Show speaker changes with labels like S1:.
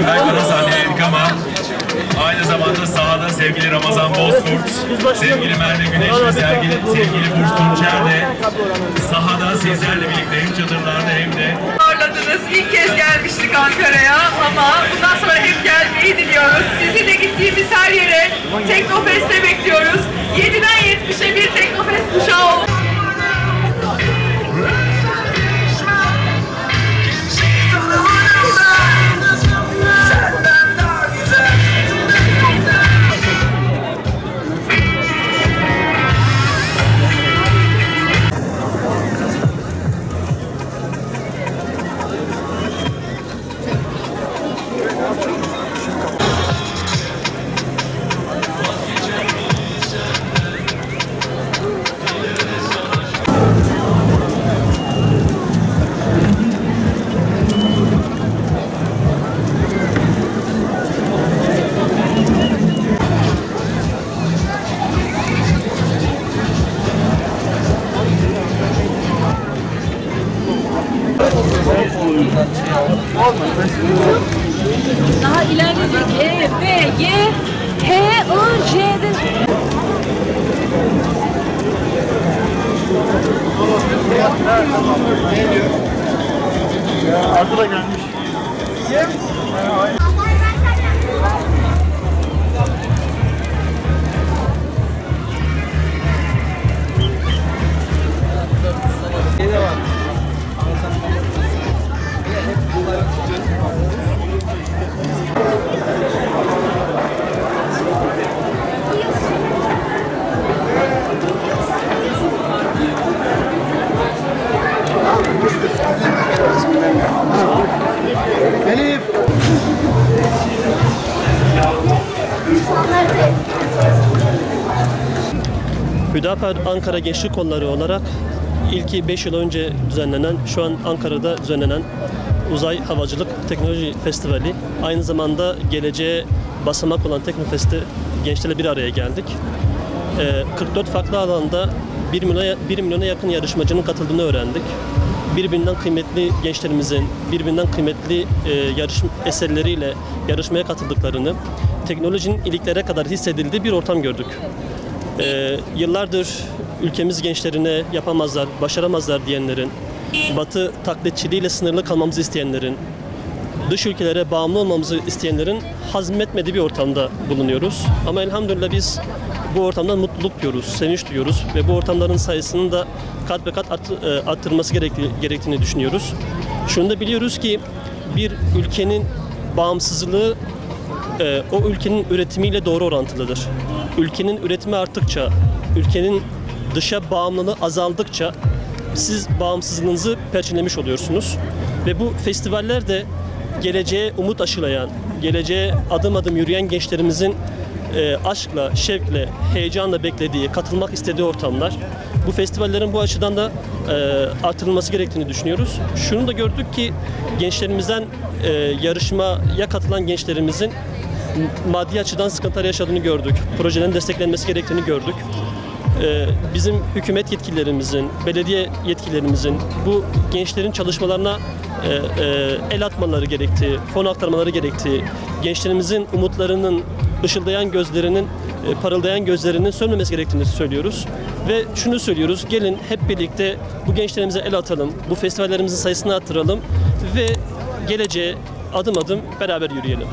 S1: Belki sahnedeydik ama aynı zamanda sahada sevgili Ramazan Bozkurt, sevgili Merve Güneş ve sevgili Burç Tunçer de sahada sizlerle birlikte hem çadırlarda hem de
S2: ağırladınız. İlk kez gelmiştik Ankara'ya ama bundan sonra hep gelmeyi diliyoruz. Sizinle gittiğimiz her yere Teknofest'te bekliyoruz. 7'den 70'e bir Teknofest kuşağı olun.
S3: Daha ilerledik. E, B, G, H, I, J'de.
S4: Arda da gelmiş. Elif.
S5: Hüdapar Ankara Gençlik Kolları olarak ilki 5 yıl önce düzenlenen, şu an Ankara'da düzenlenen Uzay Havacılık Teknoloji Festivali, aynı zamanda geleceğe basamak olan Teknofest'te gençlerle bir araya geldik. 44 farklı alanda 1 milyona yakın yarışmacının katıldığını öğrendik. Birbirinden kıymetli gençlerimizin, birbirinden kıymetli yarışma eserleriyle yarışmaya katıldıklarını, teknolojinin iliklere kadar hissedildiği bir ortam gördük. Yıllardır ülkemiz gençlerine yapamazlar, başaramazlar diyenlerin, Batı taklitçiliğiyle sınırlı kalmamızı isteyenlerin, dış ülkelere bağımlı olmamızı isteyenlerin hazmetmediği bir ortamda bulunuyoruz. Ama elhamdülillah biz bu ortamdan mutluluk duyuyoruz, sevinç duyuyoruz ve bu ortamların sayısının da kat be kat arttırılması gerektiğini düşünüyoruz. Şunu da biliyoruz ki bir ülkenin bağımsızlığı o ülkenin üretimiyle doğru orantılıdır. Ülkenin üretimi arttıkça, ülkenin dışa bağımlılığı azaldıkça siz bağımsızlığınızı perçinlemiş oluyorsunuz. Ve bu festivaller de geleceğe umut aşılayan, geleceğe adım adım yürüyen gençlerimizin aşkla, şevkle, heyecanla beklediği, katılmak istediği ortamlar. Bu festivallerin bu açıdan da artırılması gerektiğini düşünüyoruz. Şunu da gördük ki gençlerimizden yarışmaya katılan gençlerimizin maddi açıdan sıkıntılar yaşadığını gördük. Projelerin desteklenmesi gerektiğini gördük. Bizim hükümet yetkililerimizin, belediye yetkililerimizin bu gençlerin çalışmalarına el atmaları gerektiği, fon aktarmaları gerektiği, gençlerimizin umutlarının, ışıldayan gözlerinin, parıldayan gözlerinin sönmemesi gerektiğini söylüyoruz. Ve şunu söylüyoruz, gelin hep birlikte bu gençlerimize el atalım, bu festivallerimizin sayısını arttıralım ve geleceğe adım adım beraber yürüyelim.